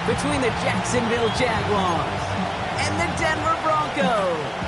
between the Jacksonville Jaguars and the Denver Broncos.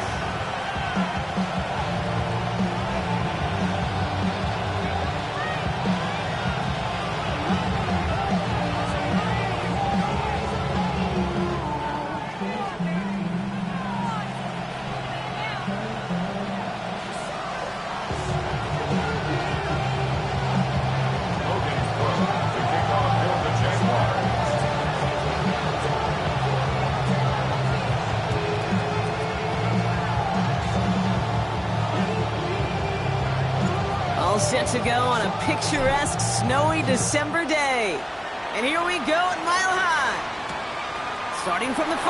Set to go on a picturesque, snowy December day. And here we go at Mile High. Starting from the 5.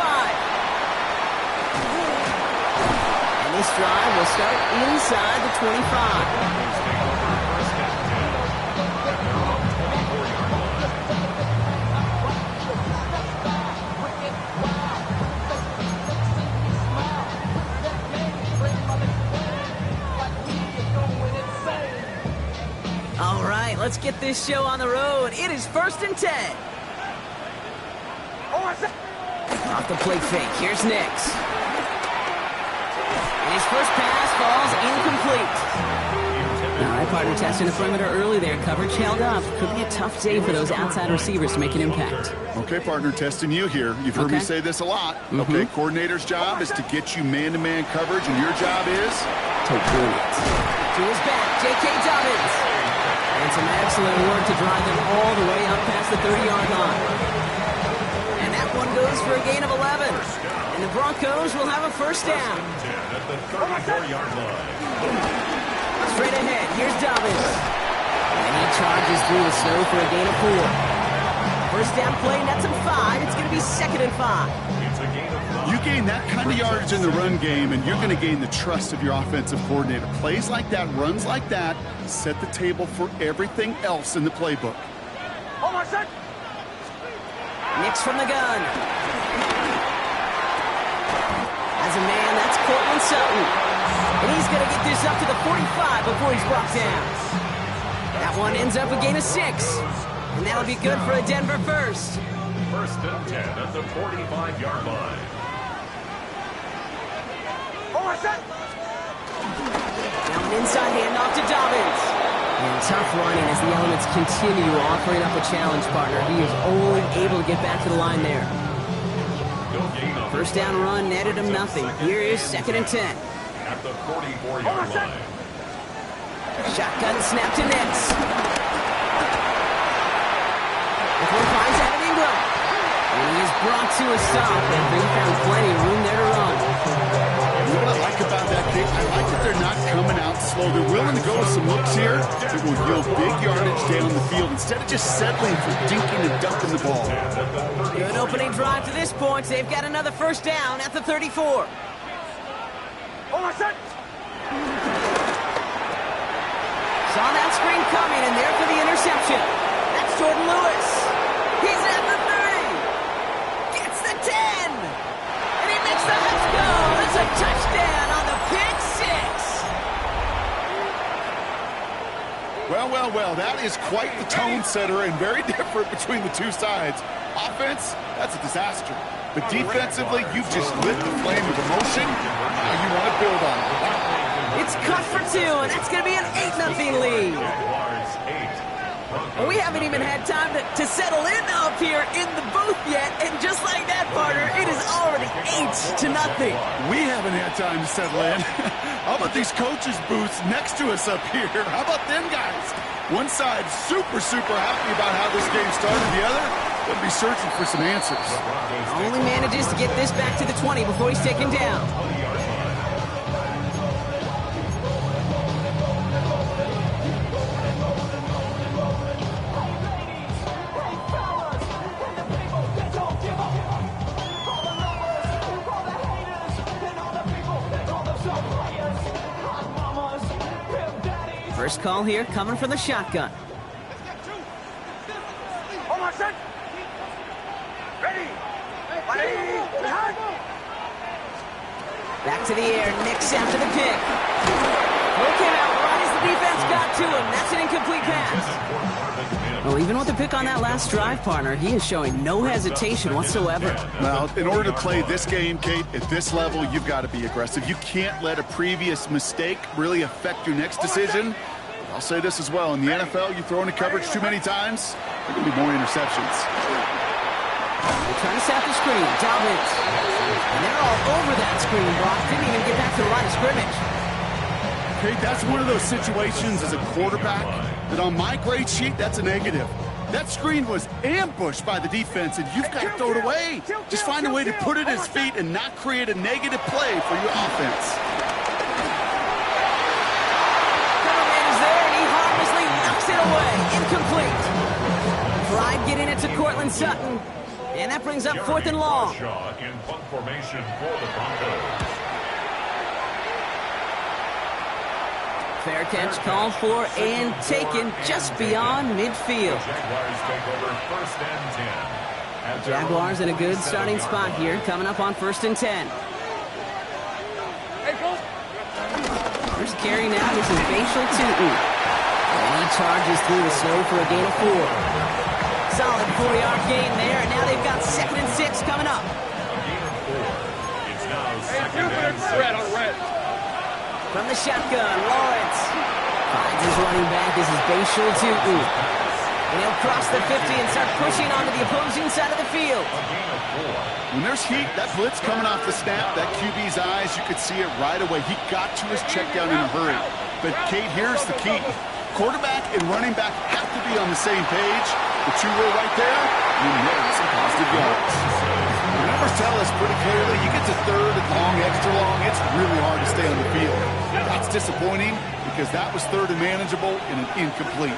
And this drive will start inside the 25. Let's get this show on the road. It is 1st and 10. Off the plate fake. Here's Nix. And his first pass falls incomplete. All right, partner, testing the perimeter early there. Coverage held up. Could be a tough day for those outside receivers to make an impact. Okay, partner, testing you here. You've heard me say this a lot. Okay, coordinator's job is to get you man-to-man coverage, and your job is to win it. To his back, J.K. Dobbins. And some excellent work to drive them all the way up past the 30-yard line. And that one goes for a gain of 11. And the Broncos will have a first down. At the 34-yard line. Straight ahead, here's Dobbins. And he charges through the snow for a gain of 4. First down play, nets him 5. It's going to be 2nd and 5. It's a gain of 5. You gain that kind of yardage in the run game, and you're going to gain the trust of your offensive coordinator. Plays like that, runs like that, set the table for everything else in the playbook. Nix from the gun. As a man, that's Cortland Sutton. And he's going to get this up to the 45 before he's brought down. That one ends up a gain of 6. And that'll be good for a Denver first. 1st and 10 at the 45-yard line. Now an inside handoff to Dobbins. And tough running as the elements continue offering up a challenge, partner. He is only able to get back to the line there. First down run netted him nothing. Here is 2nd and 10. At the 44-yard line. Shotgun snap to Nix. Before he finds Evan Ingram. And he is brought to a stop. And he found plenty of room there to run. You know what I like about that kick? I like that they're not coming out slow. They're willing to go with some looks here that will yield big yardage down the field instead of just settling for dinking and dumping the ball. Good opening drive to this point. They've got another first down at the 34. Saw that screen coming, and there for the interception. That's Jordan Lewis. He's at the 30. Gets the 10. And he makes the let's go. It's a touchdown on the pick 6. Well, that is quite the tone setter and very different between the two sides. Offense, that's a disaster. But defensively, you've just lit the flame of emotion. Now you want to build on it. It's cut for 2, and that's going to be an 8-0 lead. We haven't even had time to settle in up here in the booth yet, and just like that, partner, it is already 8-0. We haven't had time to settle in. How about these coaches' booths next to us up here? How about them guys? One side super happy about how this game started. The other would be searching for some answers. Only manages to get this back to the 20 before he's taken down. First call here coming from the shotgun. Back to the air, Nix after the pick. Look out, right as the defense got to him. That's an incomplete pass. Well, even with the pick on that last drive, partner, he is showing no hesitation whatsoever. Well, in order to play this game, Kate, at this level, you've got to be aggressive. You can't let a previous mistake really affect your next decision. I'll say this as well. In the NFL, you throw into coverage too many times, there can be more interceptions. They're trying to set the screen. Dobbins. And they're all over that screen, Brock. Didn't even get back to the line of scrimmage. Okay, that's one of those situations as a quarterback that on my grade sheet, that's a negative. That screen was ambushed by the defense, and you've got to throw it away. Just find a way to put it at his feet and not create a negative play for your offense. Coverman is there, and he harmlessly knocks it away. Incomplete. Pride getting it to Cortland Sutton, and that brings up 4th and long. In punt formation for the Broncos. Fair catch called for and taken just beyond midfield. Jaguars take over 1st and 10. Jaguars in a good starting spot here, coming up on 1st and 10. First carry now, this is Bashal Tootin. And he charges through the snow for a gain of 4. Solid 4-yard gain there, and now they've got 2nd and 6 coming up. A gain of 4. It's now 2nd and 6. From the shotgun, Lawrence finds his running back. This is Bashal Tootin. And he'll cross the 50 and start pushing onto the opposing side of the field. A gain of 4. When there's heat, that blitz coming off the snap, that QB's eyes, you could see it right away. He got to his check down in a hurry. But, Kate, here's the key. Quarterback and running back have to be on the same page. The two were right there, you made some positive yards. The numbers tell us pretty clearly, you get to 3rd and long, extra long, it's really hard to stay on the field. That's disappointing because that was 3rd and manageable and an incomplete.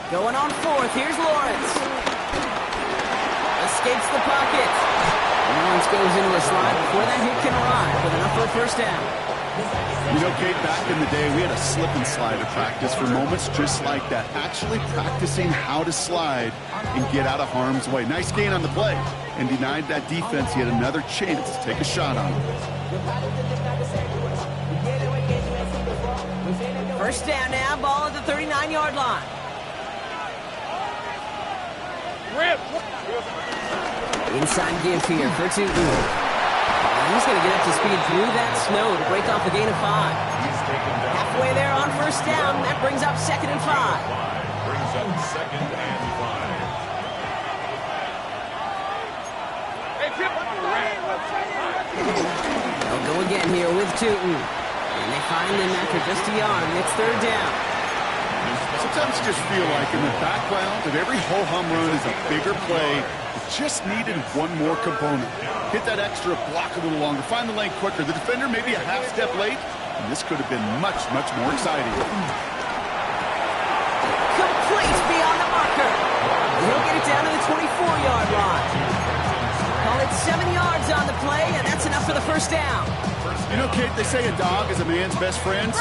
Going on 4th, here's Lawrence. Escapes the pocket. Lawrence goes into a slide before that hit can arrive with enough for a 1st down. You know, Kate, back in the day, we had a slip and slide at practice for moments just like that. Actually practicing how to slide and get out of harm's way. Nice gain on the play. And denied that defense yet another chance to take a shot on him. 1st down now, ball at the 39-yard line. Inside give here for Tootin. He's going to get up to speed through that snow to break off a gain of 5. Halfway there on 1st down. That brings up 2nd and 5. Brings up 2nd and 5. They'll go again here with Tootin. And they find him after just a yard. And it's 3rd down. Sometimes you just feel like in the background of every ho-hum run is a bigger play. It just needed one more component. Hit that extra block a little longer. Find the lane quicker. The defender maybe a half step late. And this could have been much, much more exciting. Complete beyond the marker. He'll get it down to the 24-yard line. Call it 7 yards on the play, and that's enough for the 1st down. You know, Kate, they say a dog is a man's best friend.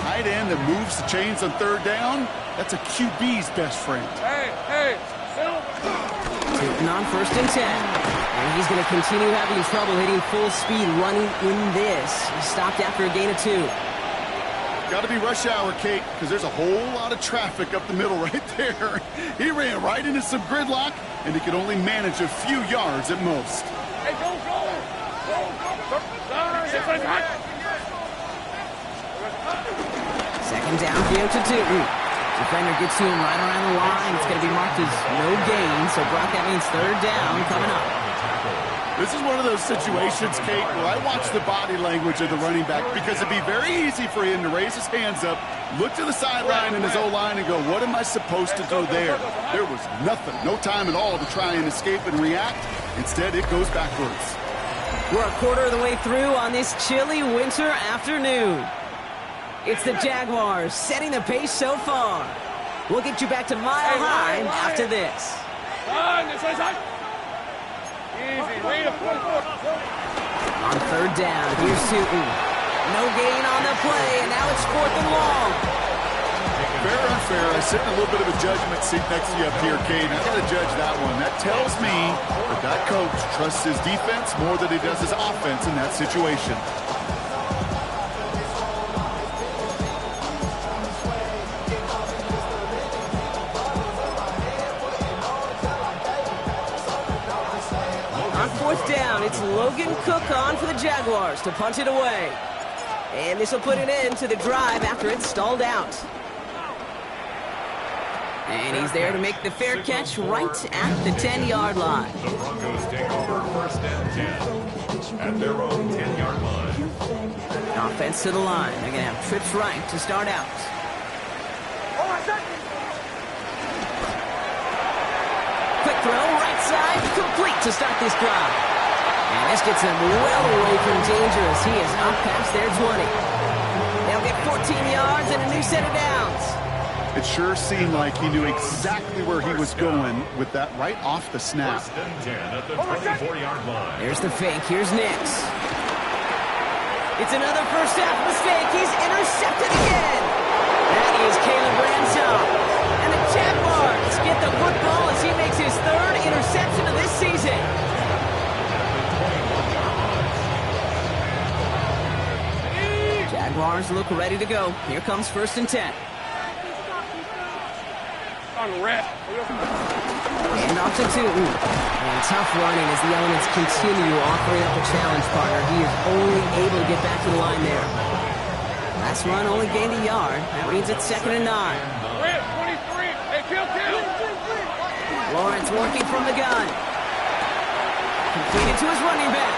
Tight end that moves the chains on 3rd down, that's a QB's best friend. Tootin on 1st and 10. And he's going to continue having trouble hitting full speed running in this. He stopped after a gain of 2. Got to be rush hour, Kate, because there's a whole lot of traffic up the middle right there. He ran right into some gridlock, and he could only manage a few yards at most. Second down here to Tootin. Defender gets to him right around the line. It's going to be marked as no gain, so Brock, that means 3rd down coming up. This is one of those situations, Kate, where I watch the body language of the running back because it'd be very easy for him to raise his hands up, look to the sideline in his O-line and go, what am I supposed to do there? There was nothing, no time at all to try and escape and react. Instead, it goes backwards. We're a quarter of the way through on this chilly winter afternoon. It's the Jaguars setting the pace so far. We'll get you back to Mile High after this. On 3rd down, here's Tootin. No gain on the play, and now it's 4th and long. Fair or unfair, I sit in a little bit of a judgment seat next to you up here, Kate. I got to judge that one. That tells me that coach trusts his defense more than he does his offense in that situation. down. It's Logan Cook on for the Jaguars to punt it away. And this will put an end to the drive after it's stalled out. And he's there to make the fair catch right at the 10-yard line. The Broncos take over first and 10 at their own 10-yard line. Offense to the line. They're going to have trips right to start out. Quick throw, right side, complete to start this drive. And this gets him well away from danger as he is up past their 20. They'll get 14 yards and a new set of downs. It sure seemed like he knew exactly where he was going with that right off the snap. First and 10 at the 24-yard line. There's the fake. Here's Nix. It's another first half mistake. He's intercepted again. That is Caleb Ransom. And the Jaguars get the football as he makes his third interception of this season. Jaguars look ready to go. Here comes first and 10. And off to Tootin. And tough running as the elements continue offering up a challenge partner. He is only able to get back to the line there. Last run only gained a yard. That means it's 2nd and 9. Lawrence working from the gun. Completed to his running back.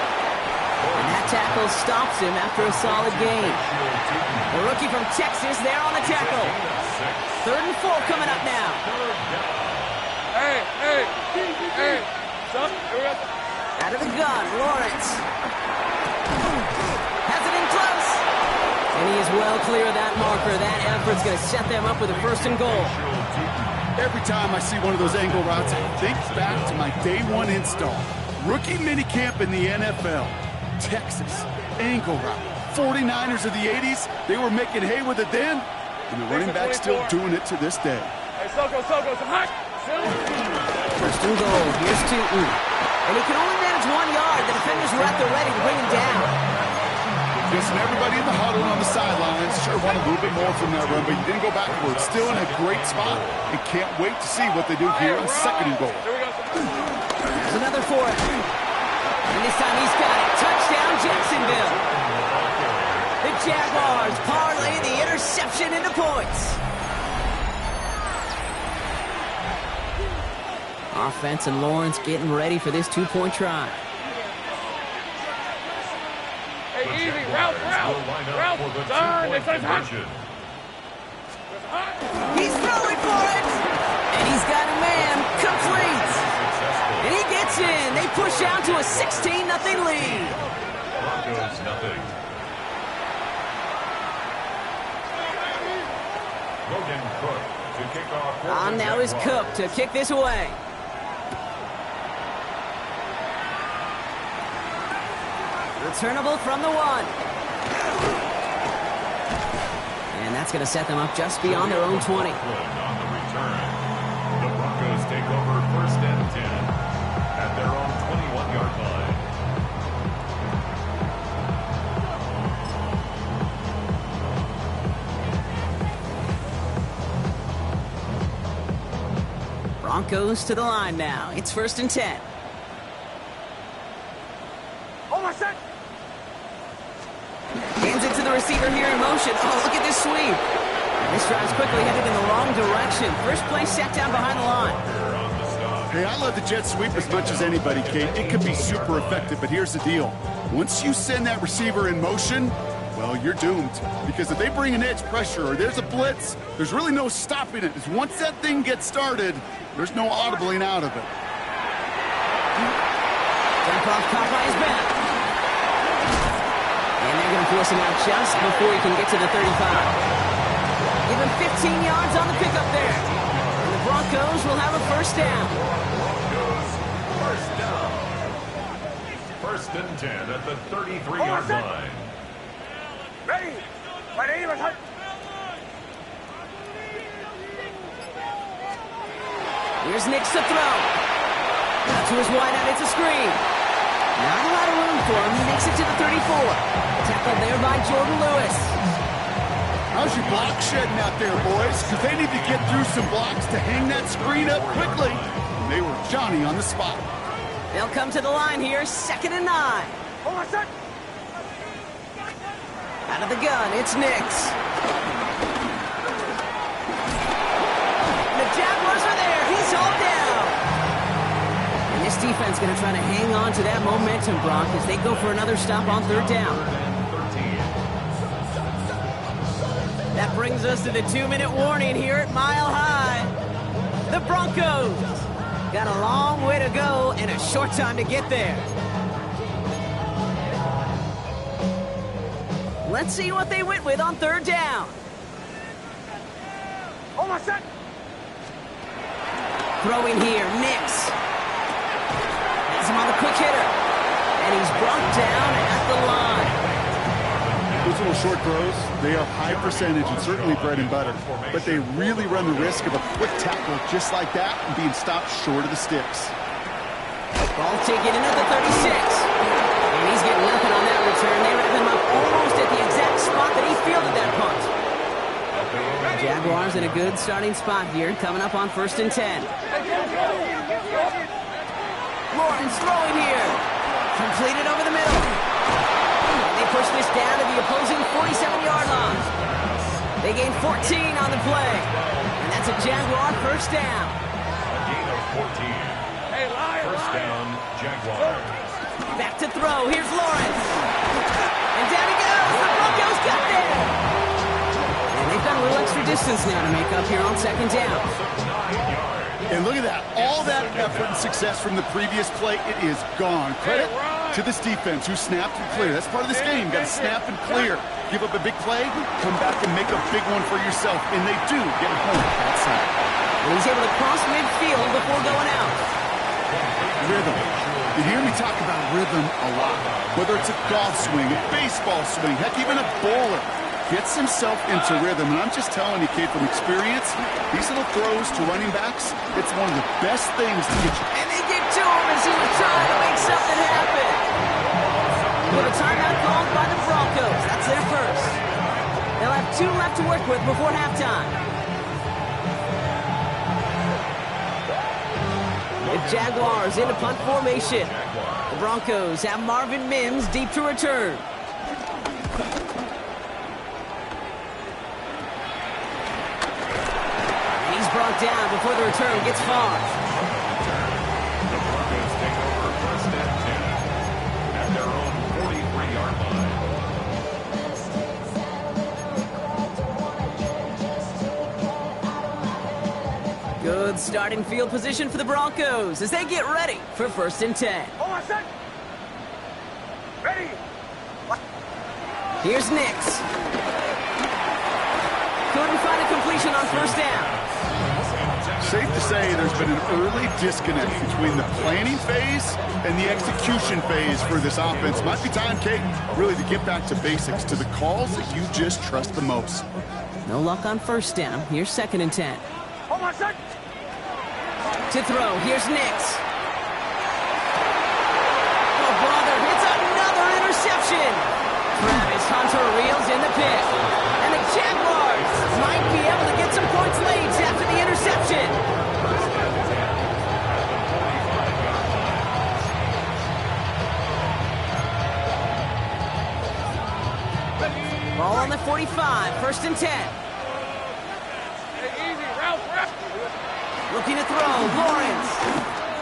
And that tackle stops him after a solid gain. The rookie from Texas there on the tackle. 3rd and 4 coming up now. Hey. Out of the gun, Lawrence. Has it in close. And he is well clear of that marker. That effort's going to set them up with a 1st and goal. Every time I see one of those angle routes, I think back to my day one install. Rookie minicamp in the NFL. Texas, angle route. 49ers of the 80s, they were making hay with it then, and the running back's still doing it to this day. Hey, Soko, some hot. 1st and goal. Here's Tootin. And he can only manage 1 yard. The defenders were at the ready to bring him down. Listen, everybody in the huddle on the sidelines sure want a little bit more from that run, but you didn't go backwards. Still in a great spot, and can't wait to see what they do here on 2nd and goal. There's another for it. And this time he's got it. Touchdown, Jacksonville. The Jaguars parlay the interception into points. Offense and Lawrence getting ready for this 2-point try. Hey, easy, route. Turn, this is hot. He's throwing for it. And he's got a man. Complete. And he gets in. They push out to a 16-0 lead. Broncos nothing. Logan Cook to kick off. On now is Cook to kick this away. Returnable from the 1. And that's going to set them up just beyond their own 20. On the return, the Broncos take over first and 10 at their own 21-yard line. Broncos to the line now. It's 1st and 10. Hands it to the receiver here in motion. Oh, look at this sweep. And this drive's quickly headed in the wrong direction. First play set down behind the line. Hey, I love the jet sweep as much as anybody, Kate. It can be super effective, but here's the deal. Once you send that receiver in motion, well, you're doomed. Because if they bring an edge pressure or there's a blitz, there's really no stopping it. Once that thing gets started, there's no audibling out of it. Jump off caught by his back. And they're going to force him out just before he can get to the 35. Give him 15 yards on the pickup there. And the Broncos will have a 1st down. Broncos first down. 1st and 10 at the 33-yard line. Ready. Here's Nix to throw. Now to his wideout, it's a screen. Not a lot of room for him. He makes it to the 34. Tackled there by Jordan Lewis. How's your block shedding out there, boys? Because they need to get through some blocks to hang that screen up quickly. And they were Johnny on the spot. They'll come to the line here, 2nd and 9. Hold on, set. Out of the gun, it's Nix. The Jaguars are there. He's all down. And this defense going to try to hang on to that momentum, Brock, as they go for another stop on 3rd down. That brings us to the 2-minute warning here at Mile High. The Broncos got a long way to go and a short time to get there. Let's see what they went with on 3rd down. Hold on, set. Throwing here, Nix. Has him on the quick hitter. And he's brought down at the line. Those little short throws, they are high percentage and certainly bread and butter. But they really run the risk of a quick tackle just like that and being stopped short of the sticks. Ball taken in at the 36. And he's getting nothing on that return. They wrap him up almost at the exact spot that he fielded that punt. The Jaguars in a good starting spot here, coming up on 1st and 10. Lawrence throwing here. Completed over the middle. And they push this down to the opposing 47-yard line. They gain 14 on the play. And that's a Jaguar 1st down. A gain of 14. Hey, liar, First down, Jaguars. Back to throw. Here's Lawrence. And down he goes. The Broncos got there. And they've got a little extra distance now to make up here on 2nd down. And look at that. All that effort and success from the previous play, it is gone. Credit to this defense who snapped and cleared. That's part of this game. Got to snap and clear. Give up a big play, come back and make a big one for yourself. And they do get home that side. And he's able to cross midfield before going out. Rhythm. You hear me talk about rhythm a lot. Whether it's a golf swing, a baseball swing, heck, even a bowler. Gets himself into rhythm. And I'm just telling you, kid, from experience, these little throws to running backs, it's one of the best things to get you. And they get to him as he was trying to make something happen. With a timeout called by the Broncos. That's their first. They'll have 2 left to work with before halftime. The Jaguars into punt formation. The Broncos have Marvin Mims deep to return. He's brought down before the return gets far. The Broncos take over 1st and 10 at their own 43-yard line. Good starting field position for the Broncos as they get ready for 1st and 10. Hold on, set. Ready. Here's Nix. Couldn't find a completion on 1st down. Safe to say there's been an early disconnect between the planning phase and the execution phase for this offense. Might be time, Kate, really to get back to basics, to the calls that you just trust the most. No luck on 1st down. Here's 2nd and 10. Hold on, set. To throw, here's Nix. Oh, brother, it's another interception. Travis Hunter reels in the pit. And the Jaguars might be able to get some points late after the interception. Ball on the 45, 1st and 10. Hey, easy, route. Looking to throw, Lawrence.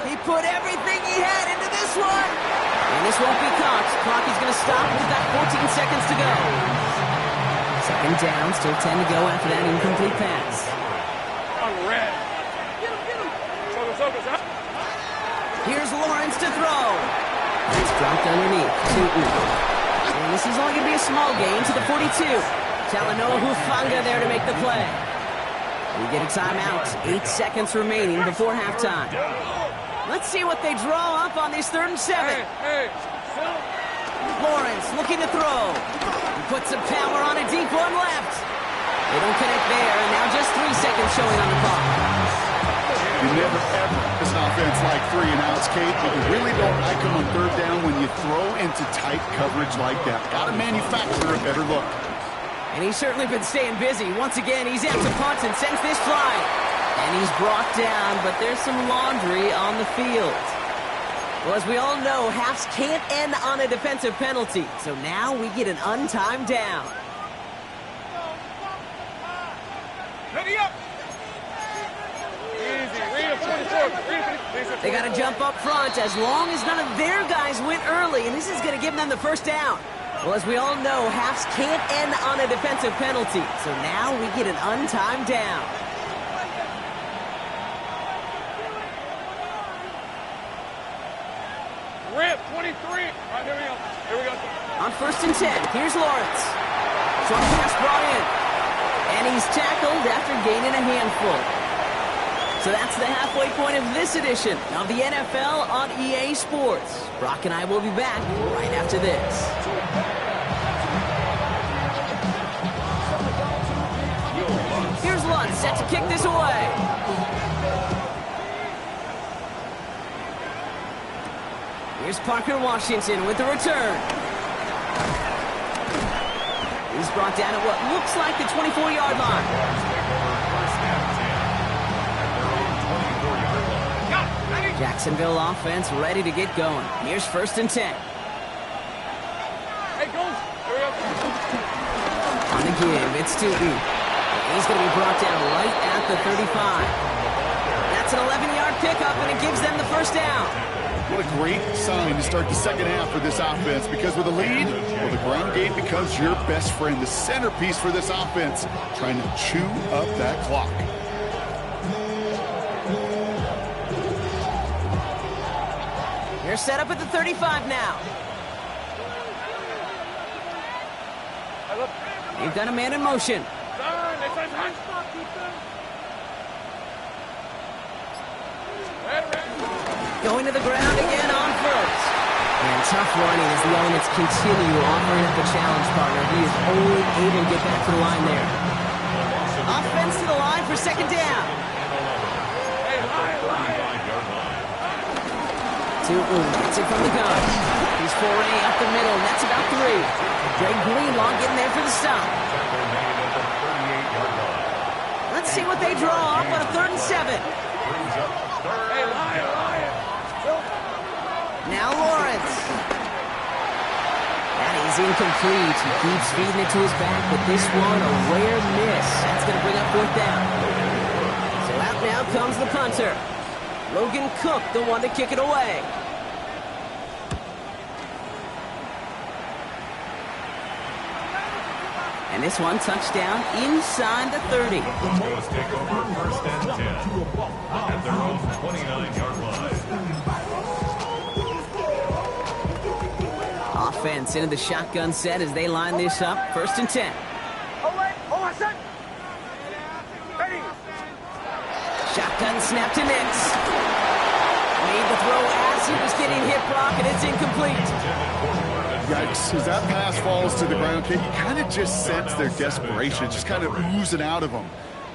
He put everything he had into this one. And this won't be caught. Clock is going to stop with about 14 seconds to go. 2nd down, still 10 to go after that incomplete pass. On red. Get him. Focus. Here's Lawrence to throw. He's dropped underneath. Newton. And this is only going to be a small gain to the 42. Talanoa Hufanga there to make the play. We get a timeout. 8 seconds remaining before halftime. Let's see what they draw up on this 3rd and 7. Hey. Lawrence looking to throw. He puts some power on a deep one left. They don't connect there, and now just 3 seconds showing on the clock. You never ever as an offense like 3 and outs, Kate, but you really don't like them on 3rd down when you throw into tight coverage like that. Got to manufacture a better look. And he's certainly been staying busy. Once again, he's out to punt and sends this flying. And he's brought down, but there's some laundry on the field. Well, as we all know, halves can't end on a defensive penalty. So now we get an untimed down. Ready up. Easy. Read him, 24. They got to jump up front as long as none of their guys went early, and this is going to give them the first down. Well, as we all know, halves can't end on a defensive penalty. So now we get an untimed down. Rip, 23. All right, here we go. Here we go. On 1st and 10, here's Lawrence. Short pass brought in. And he's tackled after gaining a handful. So that's the halfway point of this edition of the NFL on EA Sports. Brock and I will be back right after this. Here's Lutz set to kick this away. Here's Parker Washington with the return. He's brought down at what looks like the 24-yard line. Jacksonville offense ready to get going. Here's 1st and 10. Hey, goes. Here we go. On the give, it's Tootin. He's going to be brought down right at the 35. That's an 11-yard pickup, and it gives them the first down. What a great sign to start the second half for this offense, because with a lead, well, the ground game becomes your best friend, the centerpiece for this offense, trying to chew up that clock. They're set up at the 35 now. They've got a man in motion. Going to the ground again on 1st. And tough running as the elements continue offering up a challenge partner. He is only able to get back to the line there. Offense to the line for 2nd down. Tootin gets it from the gun. He's 4A up the middle, and that's about 3. Greg Greenlaw getting there for the stop. Let's see what they draw up on a 3rd and 7. Now Lawrence. That is incomplete. He keeps feeding it to his back, but this one a rare miss. That's going to bring up 4th down. So out now comes the punter. Logan Cook, the one to kick it away. And this one touchdown inside the 30. Broncos take over 1st and 10 at their own 29-yard line. Offense into the shotgun set as they line this up. 1st and 10. Shotgun snap to Nix. Made the throw as he was getting hit, Brock, and it's incomplete. Yikes, as that pass falls to the ground, you kind of just sense their desperation, just kind of oozing out of them.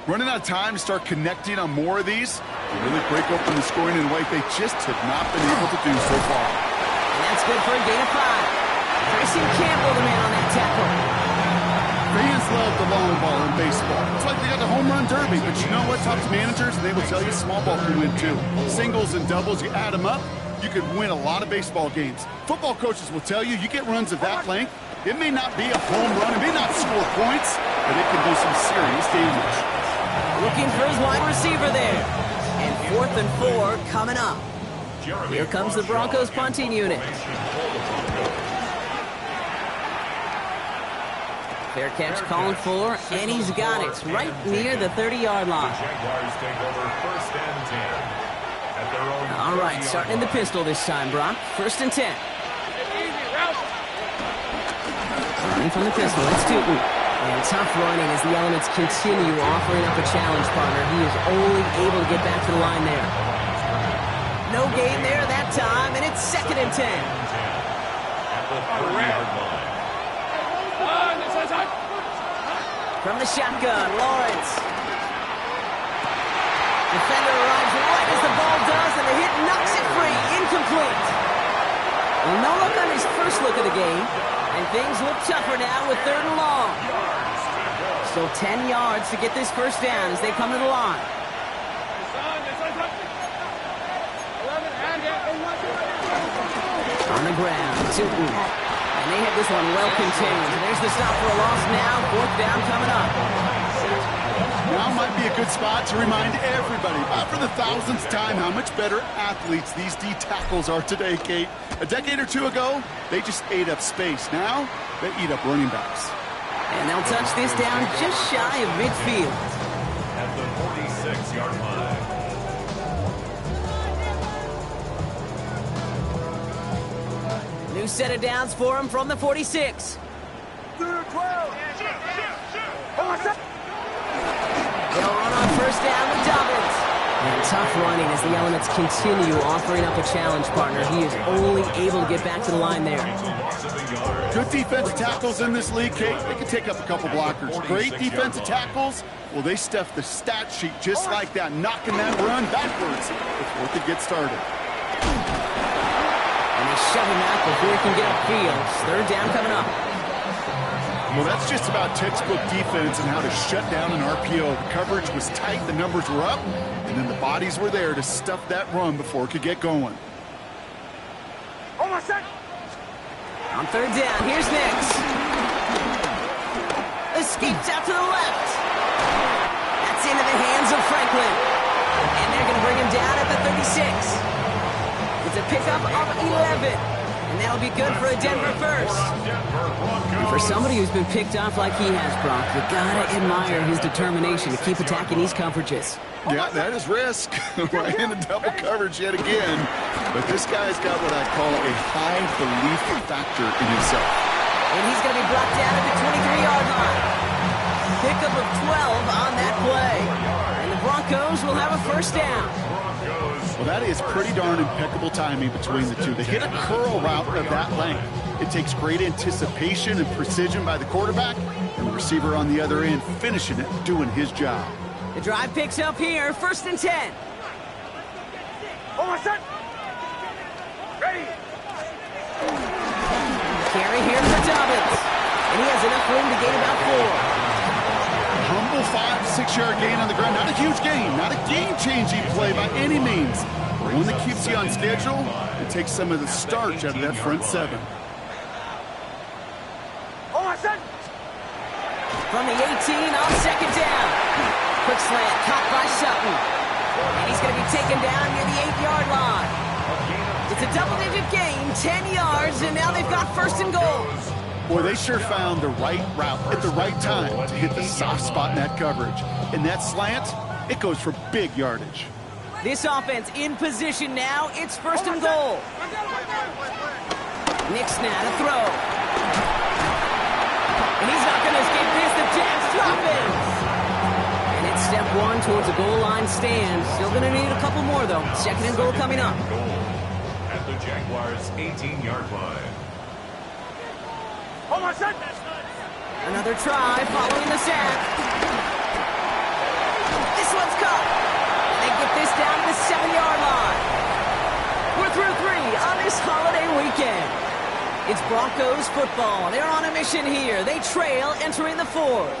Running out of time to start connecting on more of these, to really break open the scoring in a way they just have not been able to do so far. And that's good for a gain of 5. Grayson Campbell, the man on that tackle. Fans love the long ball in baseball. It's like they got the home run derby, but you know what? Talk to managers, and they will tell you small ball can win too. Singles and doubles, you add them up, you could win a lot of baseball games. Football coaches will tell you, you get runs of that length, it may not be a home run, it may not score points, but it can do some serious damage. Looking for his wide receiver there. And 4th and 4 coming up. Here comes the Broncos punting unit. Fair catch called for, and he's got it right near the 30-yard line. Jaguars take over 1st and 10 at their own. All right, starting in the pistol this time, Brock. 1st and 10. Running from the pistol, it's Tootin. And tough running as the elements continue offering up a challenge partner. He is only able to get back to the line there. No gain there that time, and it's 2nd and 10. At the 30-yard line. From the shotgun, Lawrence. Defender arrives right as the ball does, and the hit knocks it free. Incomplete. Well, no look on his first look of the game, and things look tougher now with 3rd and long. Still 10 yards to get this first down as they come to the line. On the ground, Tootin. And they have this one well contained. There's the stop for a loss now. Fourth down coming up. Now might be a good spot to remind everybody, about for the thousandth time, how much better athletes these D tackles are today, Kate. A decade or two ago, they just ate up space. Now, they eat up running backs. And they'll touch this down just shy of midfield. At the 46-yard line. New set of downs for him from the 46. They'll run on first down with Dobbins. And tough running as the elements continue offering up a challenge partner. He is only able to get back to the line there. Good defensive tackles in this league, Kate. They can take up a couple blockers. Great defensive tackles, well, they stuff the stat sheet just like that, knocking that run backwards before it could get started. And they shove him out before he can get upfield. Third down coming up. Well, that's just about textbook defense and how to shut down an RPO. The coverage was tight, the numbers were up, and then the bodies were there to stuff that run before it could get going. On third down, here's Nix. Escapes out to the left. That's into the hands of Franklin. And they're going to bring him down at the 36. It's a pickup of 11. And that'll be good for a Denver first. And for somebody who's been picked off like he has, Brock, you gotta admire his determination to keep attacking these coverages. Yeah, that is risk. Right into double coverage yet again. But this guy's got what I call a high belief factor in himself. And he's going to be brought down at the 23-yard line. Pickup of 12 on that play. And the Broncos will have a first down. Well, that is pretty darn impeccable timing between the two. They hit a curl route of that length. It takes great anticipation and precision by the quarterback, and the receiver on the other end finishing it, doing his job. The drive picks up here, first and 10. Ready. Carry here for Dobbins. And he has enough room to gain about 4. Humble 5-6 yard gain on the ground. Not a huge gain, not a game-changing play by any means. But one that keeps you on schedule and takes some of the starch out of that front seven. From the 18 on second down. Quick slant caught by Sutton. And he's going to be taken down near the 8-yard line. It's a double-digit gain, 10 yards, and now they've got first and goal. Boy, they sure found the right route at the right time to hit the soft spot in that coverage. And that slant, it goes for big yardage. This offense in position now. It's first and goal. Nix now to throw. And he's not going to escape this. The Jets drop it. And it's step one towards a goal line stand. Still going to need a couple more, though. Second and goal coming up. At the Jaguars' 18-yard line. Another try following the sack. This one's caught. They get this down to the 7-yard line. We're through 3 on this holiday weekend. It's Broncos football. They're on a mission here. They trail entering the 4th.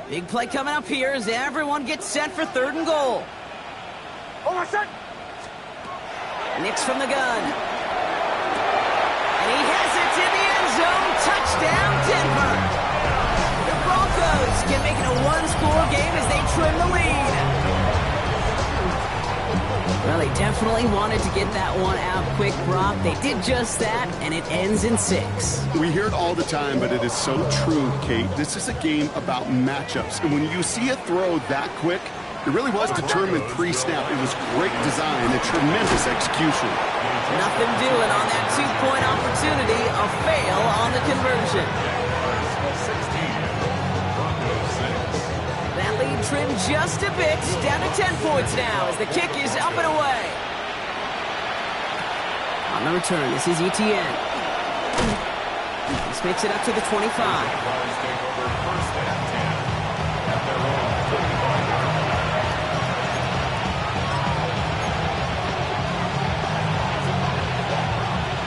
Big play coming up here as everyone gets set for third and goal. Nix from the gun. And he has it in the end zone. Touchdown, Denver. The Broncos can make it a one-score game as they trim the lead. Well, they definitely wanted to get that one out quick, Brock. They did just that, and it ends in 6. We hear it all the time, but it is so true, Kate. This is a game about matchups. And when you see a throw that quick, it really was determined pre-snap. It was great design and tremendous execution. Nothing doing on that 2-point opportunity. A fail on the conversion. That lead trimmed just a bit. Down to 10 points now as the kick is up and away. On the return, this is ETN. This makes it up to the 25.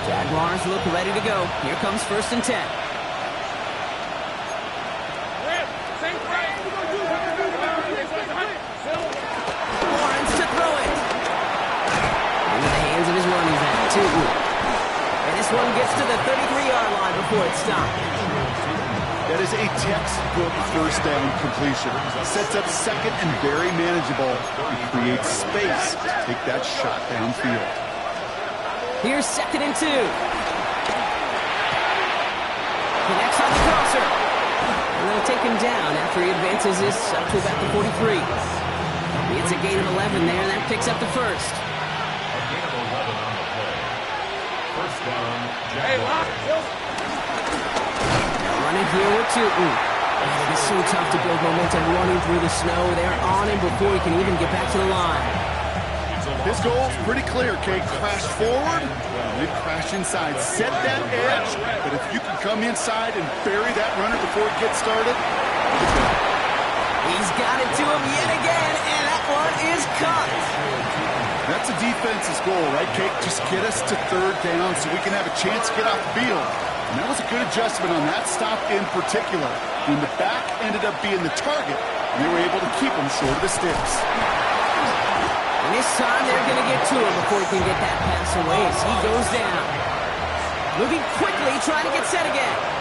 Jaguars look ready to go. Here comes first and 10. Rip, same play. Tootin. And this one gets to the 33-yard line before it's stopped. That is a textbook first down completion. Sets up second and very manageable. It creates space to take that shot downfield. Here's 2nd and 2. Connects on the crosser. And they'll take him down after he advances this up to about the 43. It's a gain of 11 there, and that picks up the first. A gain of 11 on the play. First down, Jaguars. Running here with Tootin. It's so tough to build momentum running through the snow. They're on him before he can even get back to the line. His goal's pretty clear, Kate. Crash forward, then crash inside. Set that edge, but if you can come inside and bury that runner before it gets started, he's got it to him yet again, and that one is caught. that's a defense's goal, right, Kate? Just get us to 3rd down so we can have a chance to get off the field. And that was a good adjustment on that stop in particular. When the back ended up being the target, they were able to keep him short of the sticks. And this time they're going to get to him before he can get that pass away as he goes down. Moving quickly, trying to get set again.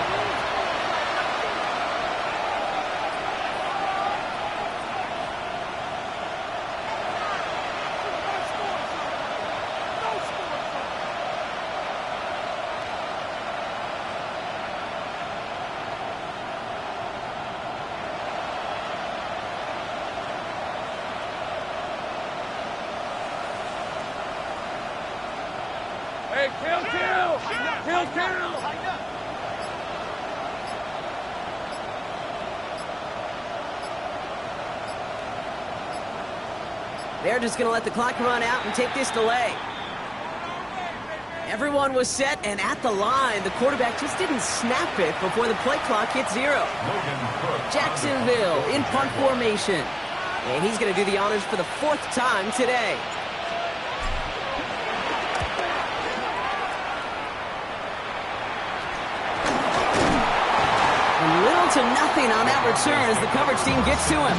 Hey, kill! They're just going to let the clock run out and take this delay. Everyone was set and at the line. The quarterback just didn't snap it before the play clock hit 0. Jacksonville in punt formation. And he's going to do the honors for the 4th time today. Little to nothing on that return as the coverage team gets to him.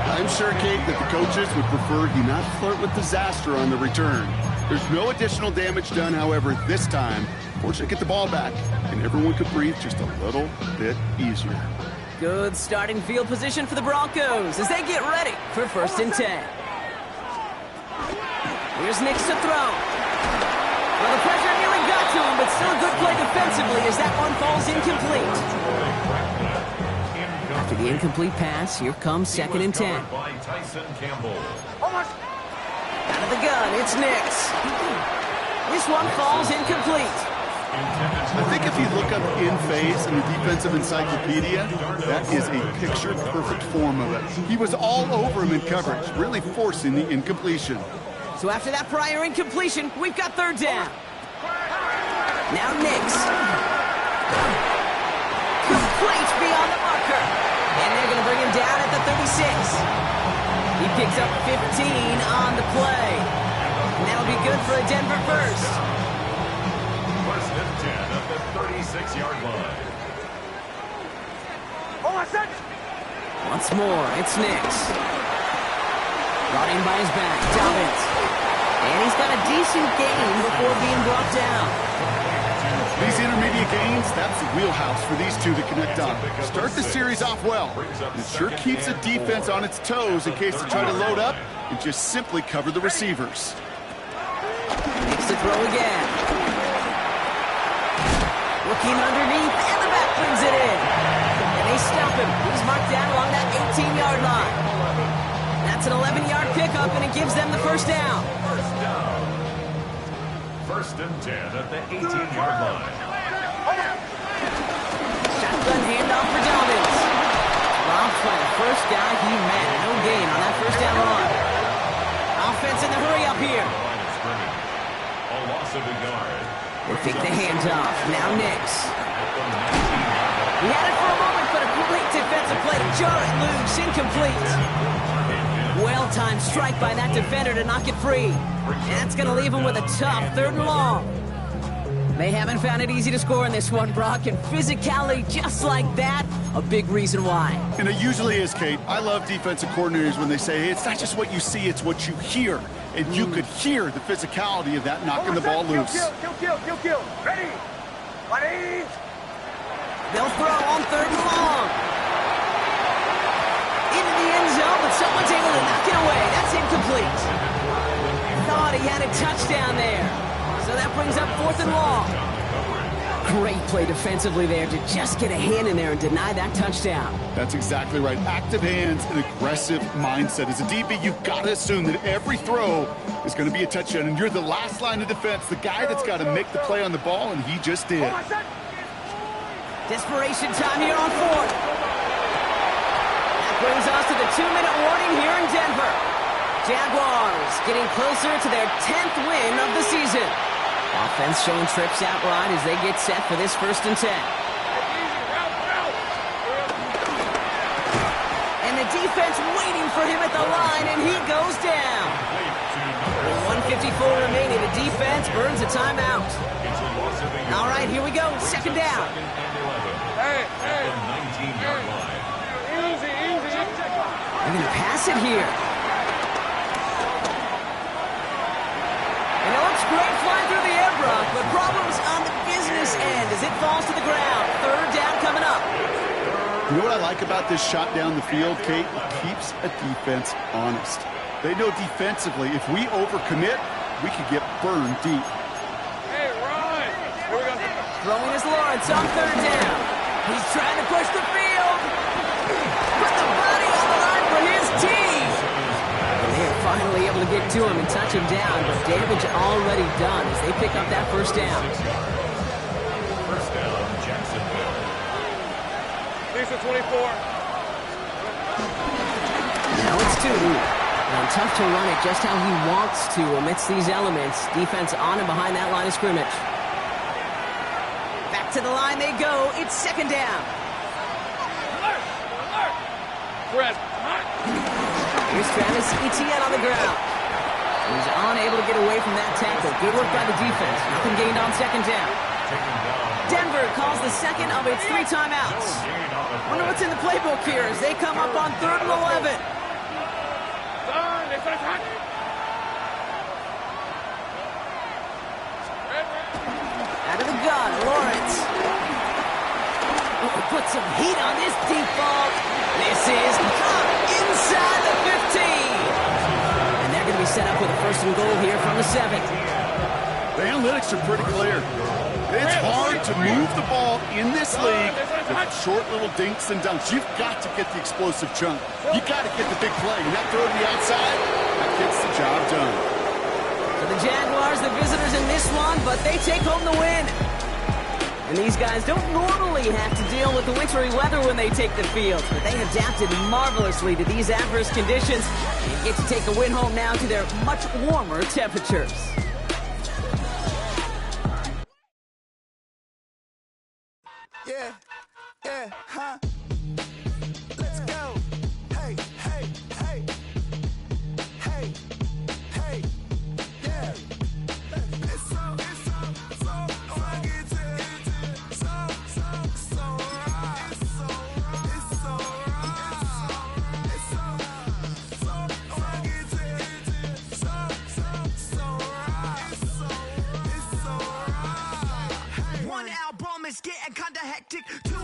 I'm sure, Kate, that the coaches would prefer he not flirt with disaster on the return. There's no additional damage done, however, this time. Fortunately, get the ball back, and everyone could breathe just a little bit easier. Good starting field position for the Broncos as they get ready for 1st and 10. Here's Nix to throw. Well, the pressure nearly got to him, but still a good play defensively as that one falls incomplete. After the incomplete pass, here comes 2nd and 10. By Tyson Campbell. Out of the gun, it's Nix. This one falls incomplete. I think if you look up in phase in the defensive encyclopedia, that is a picture-perfect form of it. He was all over him in coverage, really forcing the incompletion. So after that prior incompletion, we've got 3rd down. Now Nix. Complete beyond the marker. And they're going to bring him down at the 36. He picks up 15 on the play. And that'll be good for a Denver first. 1st and 10 at the 36-yard line. Once more, it's Nix. Brought in by his back, Dobbins. And he's got a decent gain before being brought down. These intermediate gains, that's the wheelhouse for these two to connect on. Start the series off well. It sure keeps the defense on its toes in case they try to load up and just simply cover the receivers. Nix to throw again. Looking underneath, and the back brings it in. And they stop him. He's marked down along that 18-yard line. That's an 11-yard pickup, and it gives them the 1st down. 1st and 10 at the 18-yard line. Shotgun handoff for Dobbins. Robbed by the first guy he met. No gain on that 1st down run. Offense in the hurry up here. A loss of a yard. They take the hands off. Now Nix. He had it for a moment, but a great defensive play to jar it loose. Incomplete. Well-timed strike by that defender to knock it free. And that's going to leave him with a tough 3rd and long. They haven't found it easy to score in this one, Brock, and physicality just like that, a big reason why. And it usually is, Kate. I love defensive coordinators when they say, hey, it's not just what you see, it's what you hear. And you could hear the physicality of that knocking the ball loose. Kill. Ready? Ready? They'll throw on 3rd and long. Into the end zone, but someone's able to knock it away. That's incomplete. Thought he had a touchdown there. So that brings up 4th and long. Great play defensively there to just get a hand in there and deny that touchdown. That's exactly right. Active hands and aggressive mindset. As a DB, you've got to assume that every throw is going to be a touchdown, and you're the last line of defense, the guy that's got to make the play on the ball, and he just did. Desperation time here on 4th. That brings us to the 2-minute warning here in Denver. Jaguars getting closer to their 10th win of the season. Offense showing trips out right as they get set for this 1st and 10. And the defense waiting for him at the line, and he goes down. With 1:54 remaining, the defense burns a timeout. All right, here we go. 2nd down. Hey. 19-yard line. Easy. They're going to pass it here. And it looks great flying through the air, Brock, but problems on the business end as it falls to the ground. 3rd down coming up. You know what I like about this shot down the field, Kate? It keeps a defense honest. They know defensively, if we overcommit, we could get burned deep. Hey, run. Here we go. Throwing is Lawrence on 3rd down. He's trying to push the field. Put the body on the line for his team. And they're finally able to get to him and touch him down, but damage already done as they pick up that 1st down. 1st down, Jacksonville. Lisa 24. Now it's 2. And tough to run it just how he wants to amidst these elements. Defense on and behind that line of scrimmage. Back to the line they go. It's 2nd down. Alert. Press. Here's Travis Etienne on the ground. He's unable to get away from that tackle. Good work by the defense. Nothing gained on 2nd down. Denver calls the 2nd of its 3 timeouts. Wonder what's in the playbook here as they come up on 3rd and 11. Out of the gun, Lawrence. Oh, put some heat on this deep ball. This is caught inside the 15. And they're going to be set up with a 1st and goal here from the 7. The analytics are pretty clear. It's hard to move the ball in this league with short little dinks and dunks. You've got to get the explosive chunk. You've got to get the big play. And that throw to the outside, that gets the job done. So the Jaguars, the visitors in this one, but they take home the win. And these guys don't normally have to deal with the wintry weather when they take the field, but they adapted marvelously to these adverse conditions and get to take a win home now to their much warmer temperatures. Huh? Let's go. Hey, yeah. It's so rugged, so right. It's so rugged, so right. One album is getting kinda hectic. 2